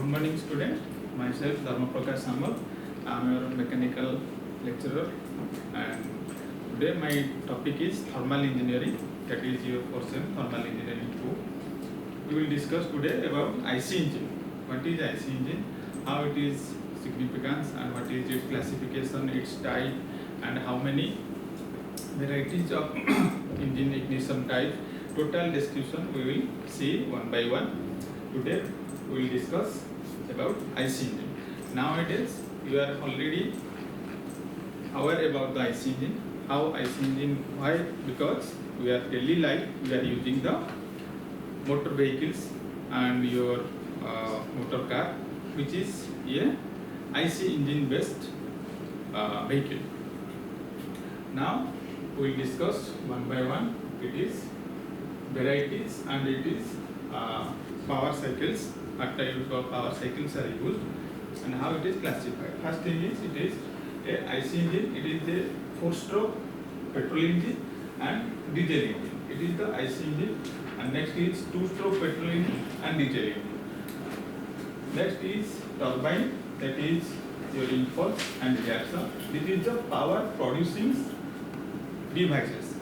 Good morning, student. Myself, Dharma Prakash Samal. I am your mechanical lecturer, and today my topic is thermal engineering. That is your portion, thermal engineering 2. We will discuss today about IC engine. What is IC engine? How it is significance and what is its classification, its type, and how many varieties of engine ignition type. Total description we will see one by one. Today we will discuss about IC engine. Nowadays you are already aware about the IC engine. How IC engine? Why? Because we are daily life we are using the motor vehicles and your motor car, which is a IC engine based vehicle. Now we will discuss one by one. It is varieties and it is power cycles. What type of power cycles are used and how it is classified. First thing is it is a IC engine. It is a 4-stroke petrol engine and diesel engine. It is the IC engine. And next is 2-stroke petrol engine and diesel engine. Next is turbine, that is your impulse and reaction. This is the power producing devices.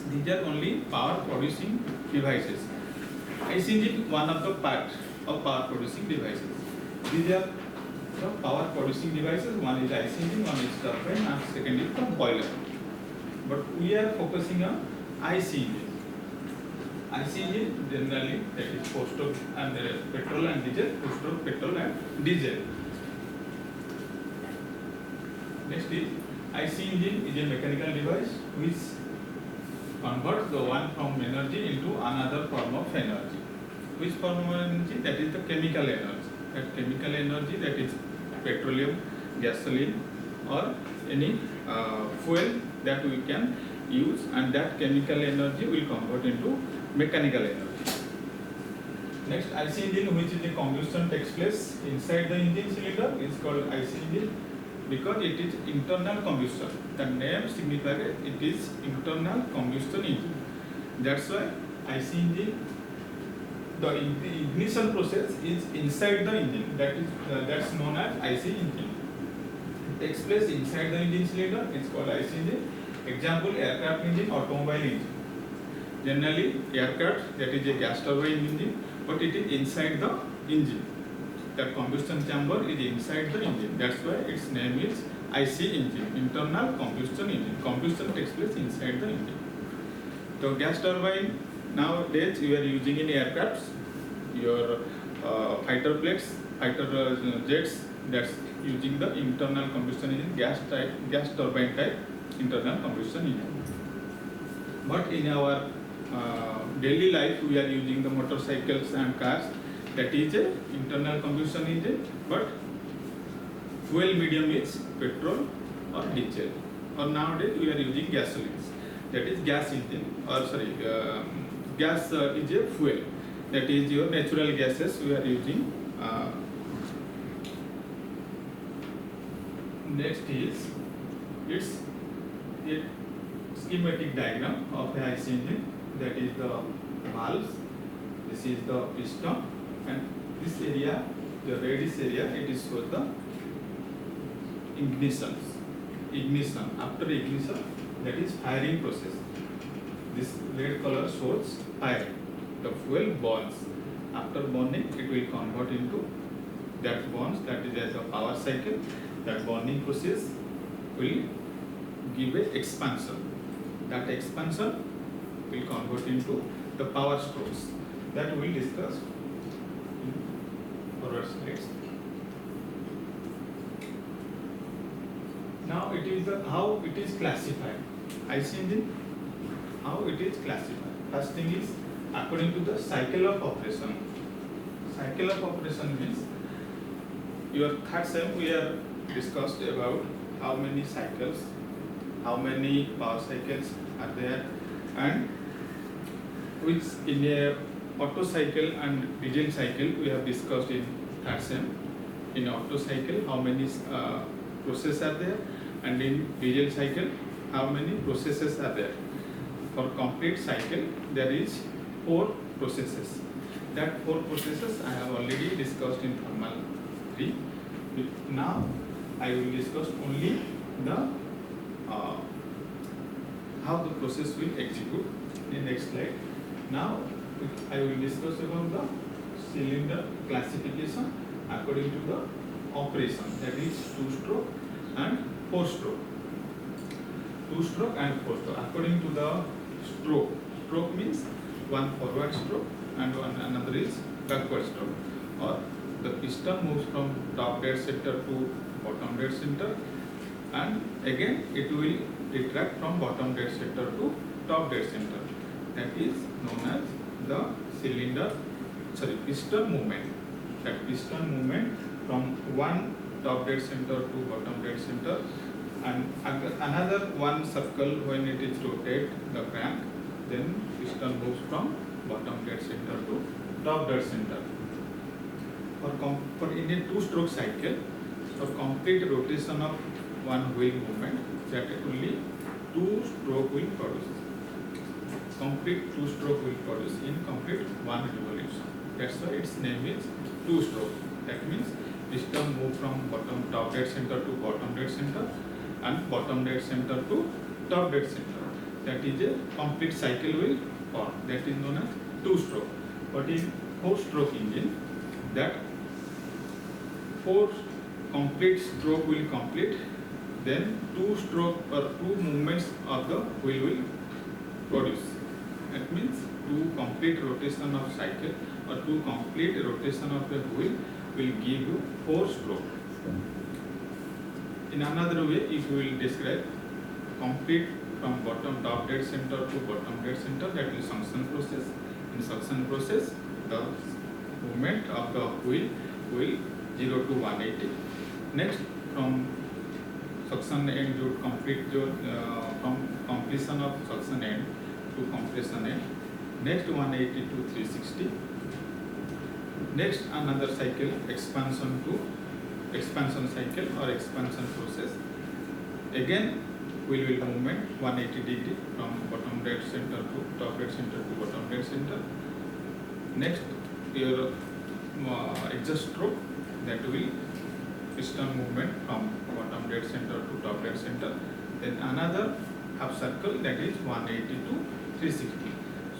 These are only power producing devices. IC engine one of the part of power producing devices. These are the power producing devices. One is IC engine, one is turbine, and second is the boiler. But we are focusing on IC engine. IC engine generally that is 4-stroke and petrol and diesel, 2-stroke petrol and diesel. Next is IC engine is a mechanical device which converts the one from energy into another form of energy. Which form of energy? That is the chemical energy. That chemical energy, that is petroleum, gasoline, or any fuel that we can use, and that chemical energy will convert into mechanical energy. Next, IC engine, which is the combustion takes place inside the engine cylinder, is called IC engine because it is internal combustion. The name signifies it is internal combustion engine. That's why IC engine, the ignition process is inside the engine. That's known as IC engine. It takes place inside the engine cylinder. It's called IC engine. Example: aircraft engine, automobile engine. Generally, aircraft, that is a gas turbine engine, but it is inside the engine. The combustion chamber is inside the engine. That's why its name is IC engine, internal combustion engine. Combustion takes place inside the engine. So gas turbine, nowadays you are using in aircrafts, your fighter planes, fighter jets, that's using the internal combustion engine, gas turbine type internal combustion engine. But in our daily life we are using the motorcycles and cars, that is a internal combustion engine, but fuel medium is petrol or diesel, or nowadays we are using gasolines, that is gas engine, or sorry, gas is a fuel, that is your natural gases we are using. Next is its a schematic diagram of a IC engine, that is the valves, this is the piston, and this area, the reddish area, it is for the ignition. After ignition, that is firing process. This red color shows fire. The fuel burns. After burning, it will convert into that burns, that is as a power cycle. That burning process will give a expansion. That expansion will convert into the power strokes. That we will discuss in forward slides. Now it is how it is classified. IC engine, how it is classified. First thing is according to the cycle of operation. Cycle of operation means your third sem we are discussed about how many cycles, how many power cycles are there, and which in a Otto cycle and diesel cycle we have discussed in third sem. In Otto cycle how many processes are there, and in diesel cycle how many processes are there. For complete cycle there is 4 processes. That 4 processes I have already discussed in thermal 3. Now I will discuss only the how the process will execute in next slide. Now I will discuss about the cylinder classification according to the operation, that is 2-stroke and 4-stroke. 2-stroke and 4-stroke. According to the stroke, stroke means one forward stroke and another is backward stroke, or the piston moves from top dead center to bottom dead center, and again it will retract from bottom dead center to top dead center. That is known as the piston movement. That piston movement from one top dead center to bottom dead center, and another one circle when it is rotate the crank, then piston moves from bottom dead center to top dead center. For in a 2-stroke cycle, for complete rotation of one wheel movement, that only 2-stroke will produce. Complete 2-stroke will produce in complete one revolution. That's why its name is 2-stroke. That means piston move from top dead center to bottom dead center and bottom dead center to top dead center. That is a complete cycle will form. That is known as 2-stroke. But in 4-stroke engine, that 4 complete stroke will complete, then 2-stroke or 2 movements of the wheel will produce. That means 2 complete rotation of cycle or 2 complete rotation of the wheel will give you 4-stroke. In another way, if you will describe complete from top dead center to bottom dead center, that is suction process. In suction process, the movement of the wheel will 0 to 180. Next, from suction end to complete from completion of suction end to compression end. Next 180 to 360. Next another cycle, expansion cycle or expansion process. Again wheel will movement 180 degree from bottom dead center to top dead center to bottom dead center. Next your exhaust stroke, that will piston movement from bottom dead center to top dead center. Then another half circle, that is 180 to 360.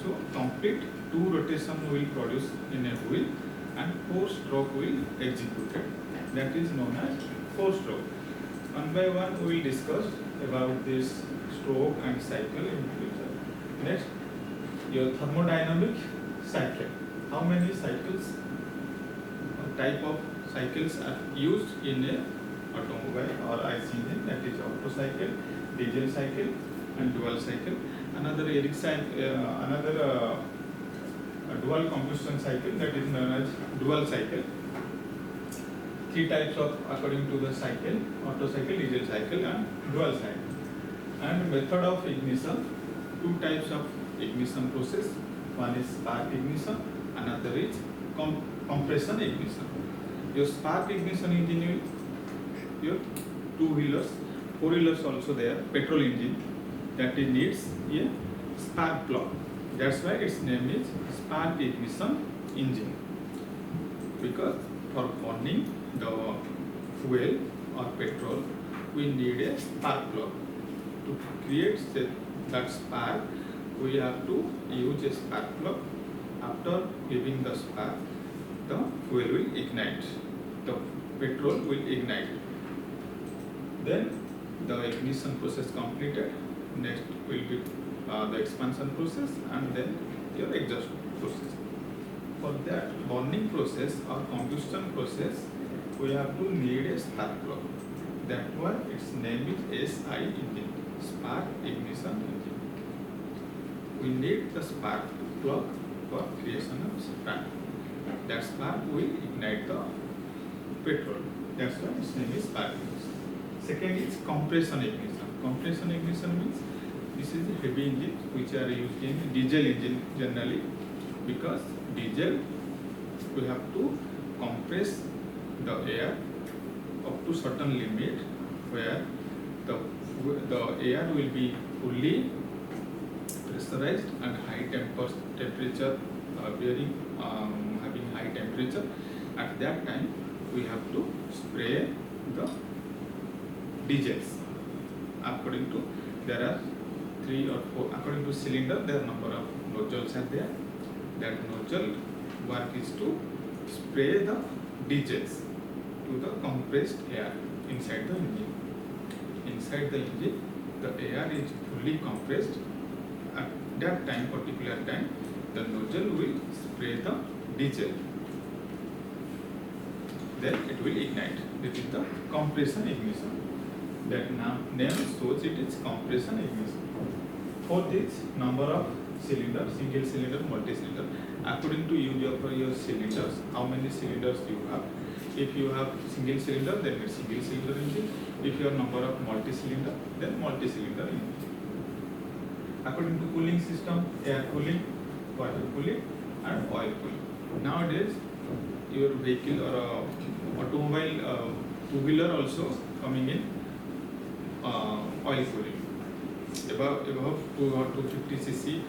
So complete 2 rotation will produce in a wheel and 4-stroke will executed. That is known as 4-stroke. One by one we will discuss about this stroke and cycle in future. Next, your thermodynamic cycle. How many cycles or type of cycles are used in a automobile or IC engine? That is Otto cycle, diesel cycle and dual cycle. Another dual combustion cycle, that is known as dual cycle. 3 types of according to the cycle: Otto cycle, diesel cycle and dual cycle. And method of ignition, 2 types of ignition process. One is spark ignition, another is compression ignition. Your spark ignition engine will, your 2-wheelers, 4-wheelers also there, petrol engine, that it needs a spark plug. That's why its name is spark ignition engine, because for burning the fuel or petrol we need a spark plug. To create that spark, we have to use a spark plug. After giving the spark, the fuel will ignite, the petrol will ignite. Then the ignition process completed. Next will be the expansion process and then your exhaust process. For that burning process or combustion process, we have to need a spark plug. That's why its name is SI engine, spark ignition engine. We need the spark plug for creation of spark. That spark will ignite the petrol. That's why its name is spark ignition. Second is compression ignition. Compression ignition means this is a heavy engine which are used in diesel engine generally, because diesel we have to compress the air up to certain limit where the air will be fully pressurized and high temperature bearing temperature. At that time, we have to spray the diesels. According to, there are 3 or 4, according to cylinder, there are number of nozzles are there. That nozzle work is to spray the diesels to the compressed air inside the engine. Inside the engine, the air is fully compressed. At that time, particular time, the nozzle will spray the diesel. Then it will ignite. This is the compression ignition. That name shows it is compression ignition. For this, number of cylinders, single cylinder, multi-cylinder, according to use of your cylinders, how many cylinders you have. If you have single cylinder, then it's single cylinder engine. If you have number of multi-cylinder, then multi-cylinder engine. According to cooling system, air cooling, water cooling, and oil cooling. Nowadays, your vehicle or automobile, two-wheeler also coming in oil cooling. Above 250 cc,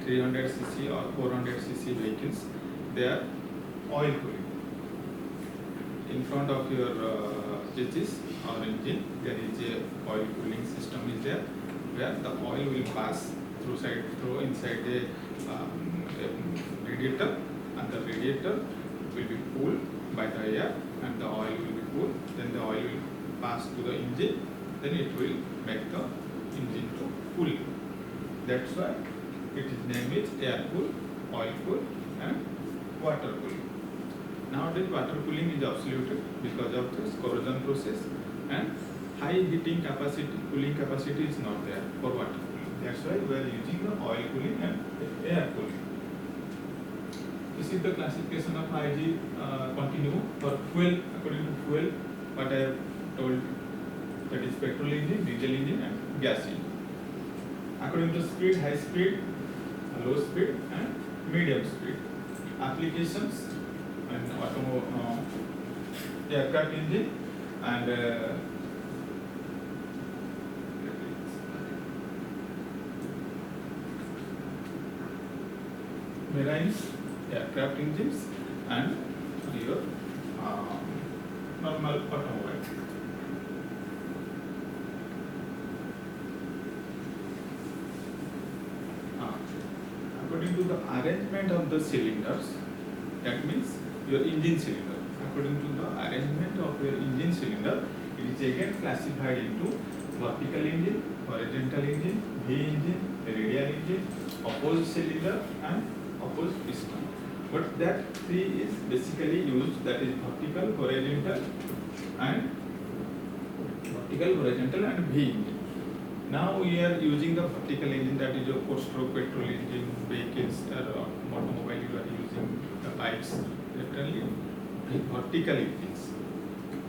300 cc or 400 cc vehicles, they are oil cooling. In front of your chassis or engine, there is a oil cooling system is there, where the oil will pass through inside the radiator, and the radiator will be cooled by the air, and the oil will be cooled. Then the oil will pass to the engine. Then it will make the engine to cool. That's why it is named is air cool, oil cool, and water cooling. Nowadays, water cooling is absolute because of this corrosion process, and high heating capacity, cooling capacity is not there for water cooling. That's why we are using the oil cooling and air cooling. This is the classification of IG continue for fuel. According to fuel, what I have told, that is petrol engine, diesel engine, and gas engine. According to speed, high speed, low speed, and medium speed. Applications and aircraft engine and marine aircraft engines and your normal automobile. According to the arrangement of the cylinders, that means your engine cylinder. According to the arrangement of your engine cylinder, it is again classified into vertical engine, horizontal engine, V engine, radial engine, opposed cylinder, and opposed piston. But that three is basically used, that is vertical, horizontal, and V engine. Now we are using the vertical engine, that is your 4-stroke petrol engine, vehicles or automobile, you are using the bikes, literally vertical engines.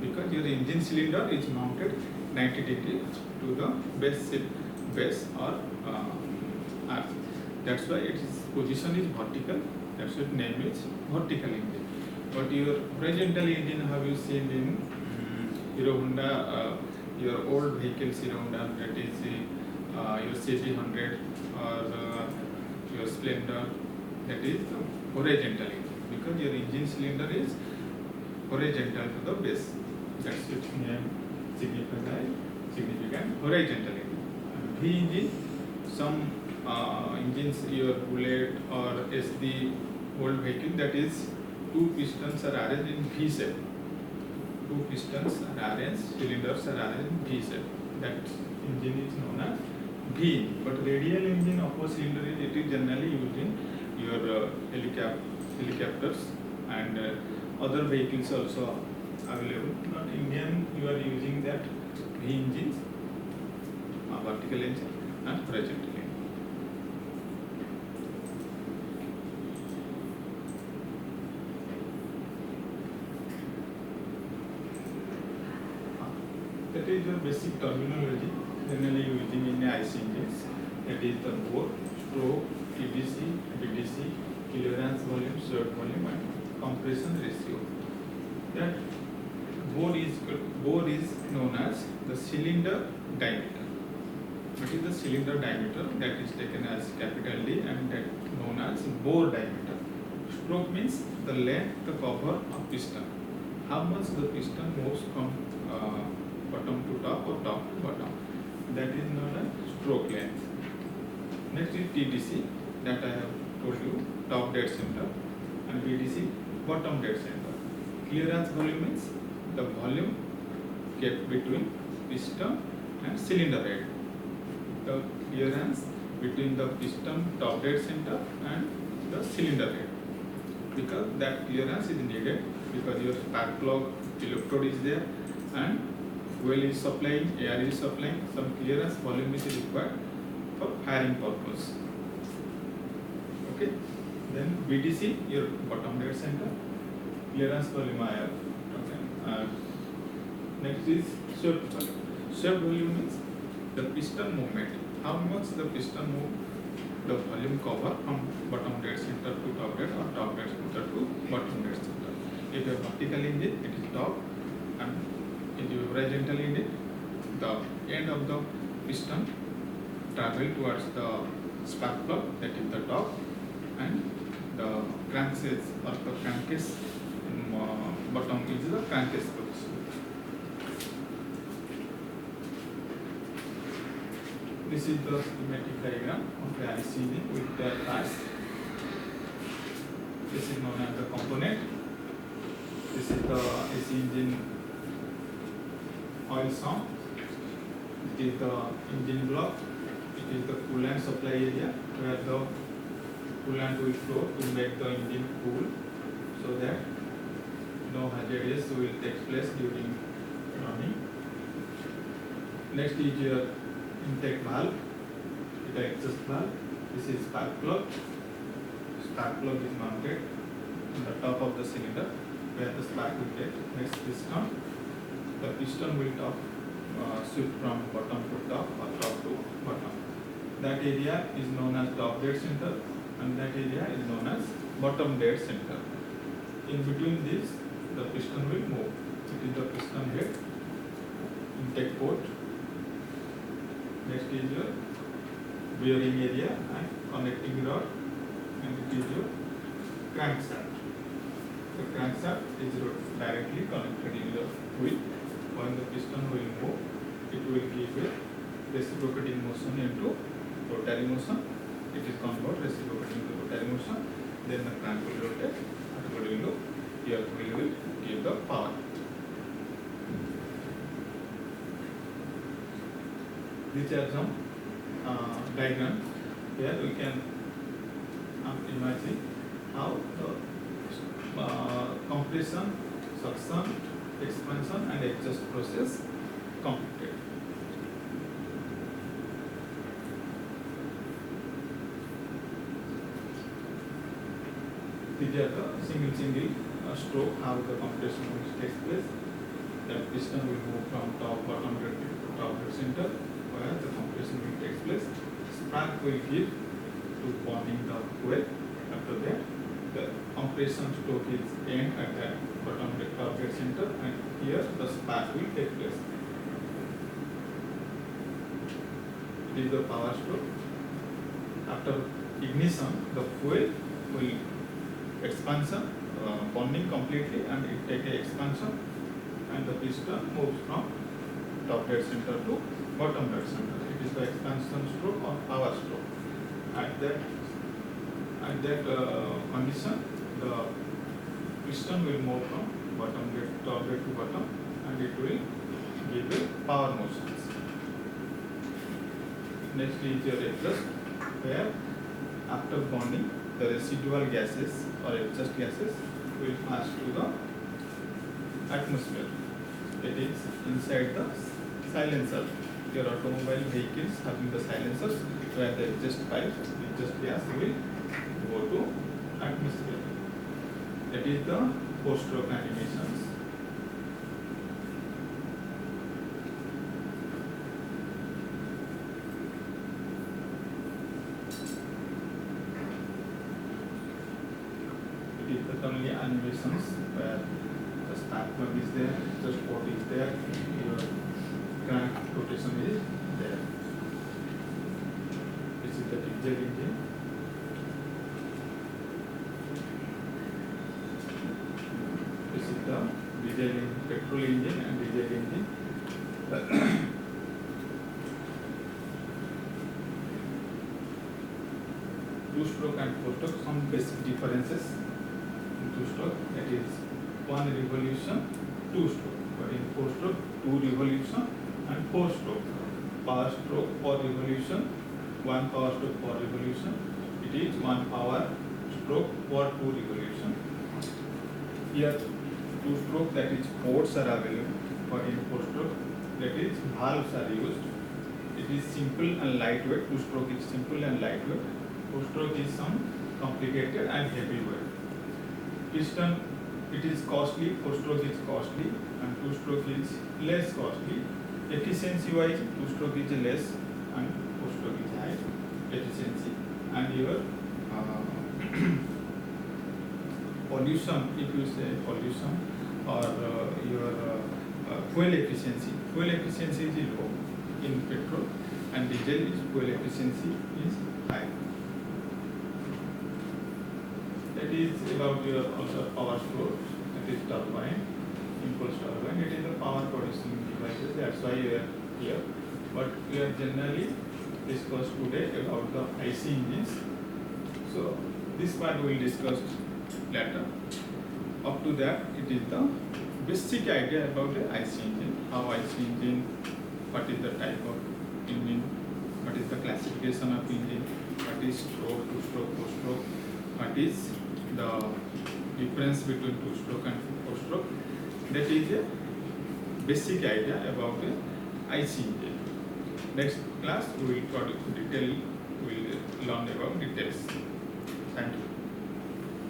Because your engine cylinder is mounted 90 degrees to the base or earth. That's why its position is vertical. That's why its name is vertical engine. But your horizontal engine, have you seen in Hero Honda? Your old vehicles around, that is your CB100 or your Splendor, that is the horizontal engine, because your engine cylinder is horizontal to the base. That's its name, significant horizontal engine. And V engine, some engines, your Bullet or SD old vehicle, that is two pistons are arranged in V shape. Two pistons are arranged, cylinders are arranged in V shape. That engine is known as V engine. But radial engine, opposed cylinder, it is generally used in your helicopters and other vehicles also available. Not Indian, you are using that V engines, vertical engine and horizontal engine. That is your basic terminology generally using in IC engines. That is the bore, stroke, TDC, BDC, clearance volume, surge volume, and compression ratio. That bore is known as the cylinder diameter. What is the cylinder diameter? That is taken as capital D, and that known as bore diameter. Stroke means the length, the cover of piston. How much the piston moves from bottom to top or top to bottom. That is known as stroke length. Next is TDC, that I have told you, top dead center, and BDC, bottom dead center. Clearance volume means the volume kept between piston and cylinder head. The clearance between the piston top dead center and the cylinder head, because that clearance is needed because your spark plug electrode is there and fuel is supplying, air is supplying, some clearance volume is required for firing purpose. Okay, then BDC, your bottom dead center, clearance volume I have. Okay. Next is swept volume. Swept volume means the piston movement. How much the piston move, the volume cover from bottom dead center to top dead or top dead center to bottom dead center. If you have vertical engine, it is top, and if you have horizontal engine, the end of the piston travel towards the spark plug, that is the top, and the crankcase or the crankcase bottom is the crankcase position. This is the schematic diagram of the IC engine with the parts. This is known as the component. This is the AC engine oil sump. It is the engine block. It is the coolant supply area where the coolant will flow to make the engine cool, so that no hazardous will take place during running. Next is your intake valve, the exhaust valve. This is spark plug. Spark plug is mounted on the top of the cylinder where the spark will get. Next piston. The piston will shift from bottom to top or top to bottom. That area is known as top dead center, and that area is known as bottom dead center. In between this, the piston will move. It is the piston head, intake port. Next is your bearing area and connecting rod, and it is your crankshaft. The crankshaft is directly connected in the wheel. When the piston will move, it will give a reciprocating motion into rotary motion. It is converted reciprocating to rotary motion. Then the crank will rotate. Accordingly, your wheel will give the power. These are some diagrams where we can imagine how the compression, suction, expansion and exhaust process completed. These are the single stroke, how the compression will take place. The piston will move from top bottom to top center, where the compression will take place. Spark will give to burning the fuel. After that, the compression stroke is end at the bottom top dead center, and here the spark will take place. It is the power stroke. After ignition, the fuel will expansion, burning completely, and it take a expansion, and the piston moves from top dead center to bottom dead center. It is the expansion stroke or power stroke. At that condition, the piston will move from bottom dead, top dead to bottom, and it will give a power motions. Next is your exhaust, where after burning, the residual gases or exhaust gases will pass to the atmosphere. It is inside the silencer. Your automobile vehicles having the silencers, where the exhaust pipe, exhaust gas will go to atmosphere. That is the post-stroke animations. It is the only animations where the spark plug is there, the port is there, your crank rotation is there. This is the diesel engine. the petrol engine and diesel engine. Two-stroke and four-stroke, some basic differences in two-stroke, that is one revolution, two-stroke, but in four-stroke, two revolution and four-stroke. Power stroke per revolution, one power stroke per revolution, it is one power stroke per two revolution. Here two-stroke, that is ports are available, but in four-stroke, that is valves are used. It is simple and lightweight. Two-stroke is simple and lightweight. Four-stroke is some complicated and heavyweight. Piston, it is costly. Four-stroke is costly, and two-stroke is less costly. Efficiency-wise, two-stroke is less and four-stroke is high efficiency. And your pollution, if you say pollution, or your fuel efficiency is low in petrol, and diesel is fuel efficiency is high. That is about your also power source, that is turbine, impulse turbine. It is a power producing devices, that's why you are here. But we are generally discuss today about the IC engines. So this part we will discuss later. Up to that, it is the basic idea about the IC engine, how IC engine, what is the type of engine, what is the classification of engine, what is stroke, two-stroke, four-stroke, what is the difference between two-stroke and four-stroke. That is a basic idea about the IC engine. Next class we will learn about details. Thank you.